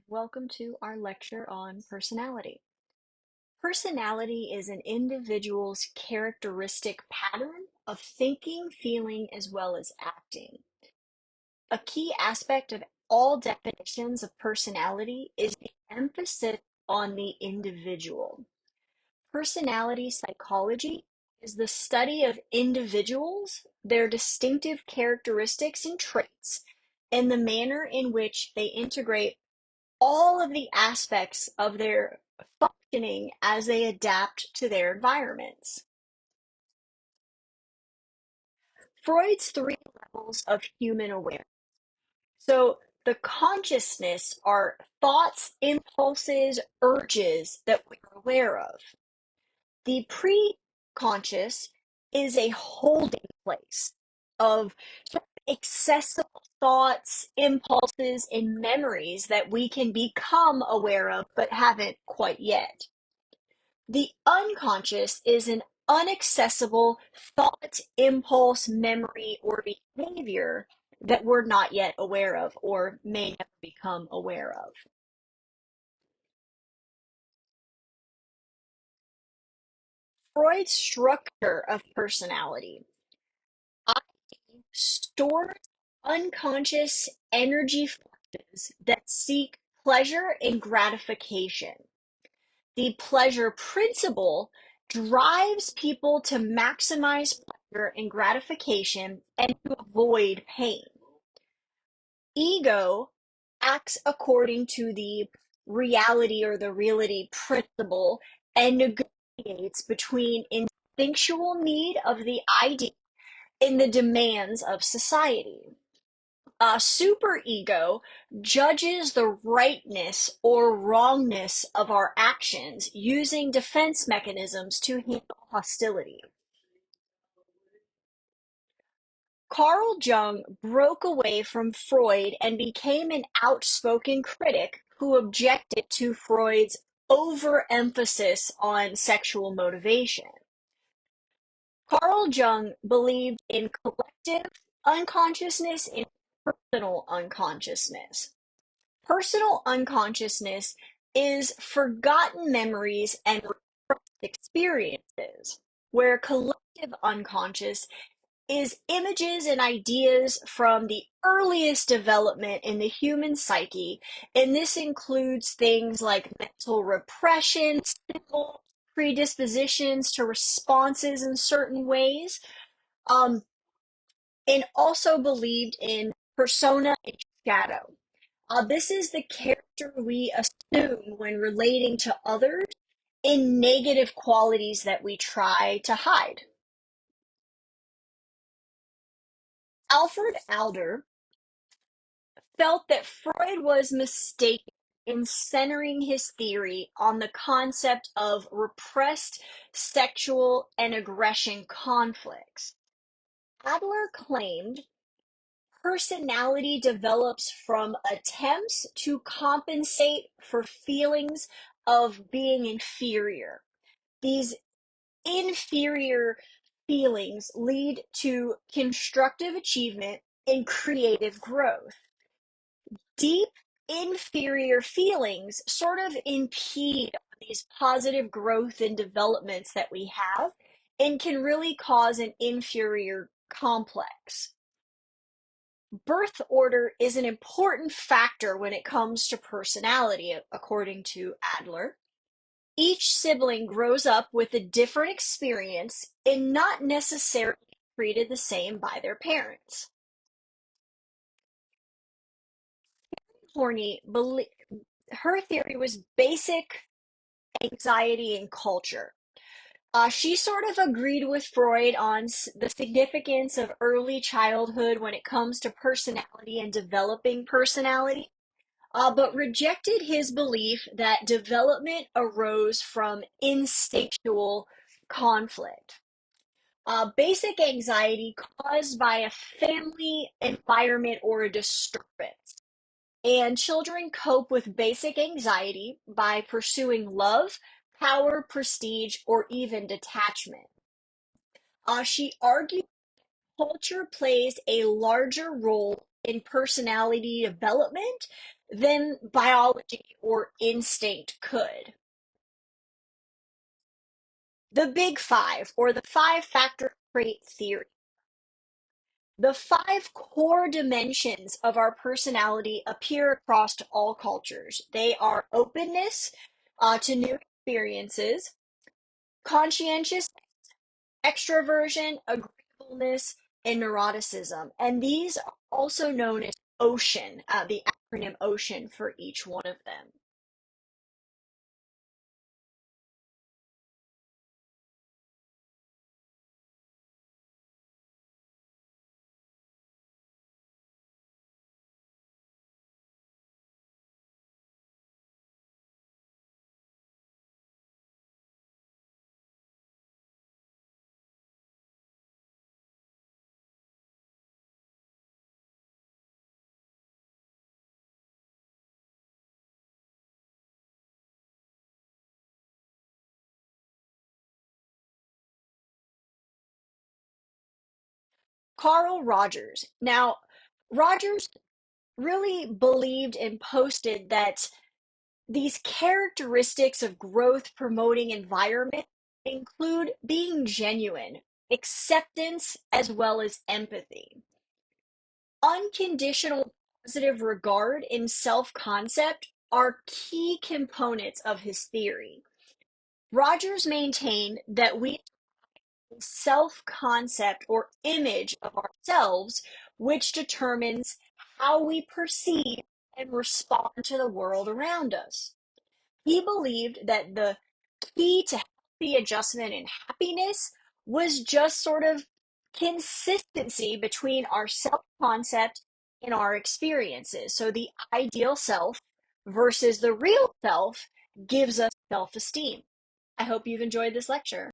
Welcome to our lecture on personality. Personality is an individual's characteristic pattern of thinking, feeling, as well as acting. A key aspect of all definitions of personality is the emphasis on the individual. Personality psychology is the study of individuals, their distinctive characteristics and traits, and the manner in which they integrate all of the aspects of their functioning as they adapt to their environments. Freud's three levels of human awareness. So, the consciousness are thoughts, impulses, urges that we're aware of. The pre-conscious is a holding place of accessible thoughts, impulses, and memories that we can become aware of but haven't quite yet. The unconscious is an unaccessible thought, impulse, memory, or behavior that we're not yet aware of or may never become aware of. Freud's structure of personality stores unconscious energy forces that seek pleasure and gratification. The pleasure principle drives people to maximize pleasure and gratification and to avoid pain. Ego acts according to the reality or the reality principle and negotiates between instinctual need of the ideal and the demands of society. Superego judges the rightness or wrongness of our actions using defense mechanisms to handle hostility. Carl Jung broke away from Freud and became an outspoken critic who objected to Freud's overemphasis on sexual motivation. Carl Jung believed in collective unconsciousness and personal unconsciousness. Personal unconsciousness is forgotten memories and repressed experiences, where collective unconscious is images and ideas from the earliest development in the human psyche, and this includes things like mental repression, symbols, predispositions to responses in certain ways, um, and also believed in persona and shadow. This is the character we assume when relating to others in negative qualities that we try to hide. Alfred Adler felt that Freud was mistaken in centering his theory on the concept of repressed sexual and aggression conflicts. Adler claimed personality develops from attempts to compensate for feelings of being inferior. These inferior feelings lead to constructive achievement and creative growth. Deep inferior feelings sort of impede these positive growth and developments that we have and can really cause an inferior complex. Birth order is an important factor when it comes to personality, according to Adler. Each sibling grows up with a different experience and not necessarily treated the same by their parents. Horney, her theory was basic anxiety and culture. She sort of agreed with Freud on the significance of early childhood when it comes to personality and developing personality, but rejected his belief that development arose from instinctual conflict. Basic anxiety caused by a family environment or a disturbance. And children cope with basic anxiety by pursuing love, power, prestige, or even detachment. She argued culture plays a larger role in personality development than biology or instinct could. The Big Five, or the five factor trait theory. The five core dimensions of our personality appear across all cultures. They are openness to new experiences, conscientious extroversion, agreeableness, and neuroticism. And these are also known as OCEAN, the acronym OCEAN for each one of them. Carl Rogers. Now, Rogers really believed and posted that these characteristics of growth promoting environment include being genuine, acceptance, as well as empathy. Unconditional positive regard and self concept are key components of his theory. Rogers maintained that we have a self concept or image of ourselves, which determines how we perceive and respond to the world around us. He believed that the key to healthy adjustment and happiness was just sort of consistency between our self concept and our experiences. So the ideal self versus the real self gives us self esteem. I hope you've enjoyed this lecture.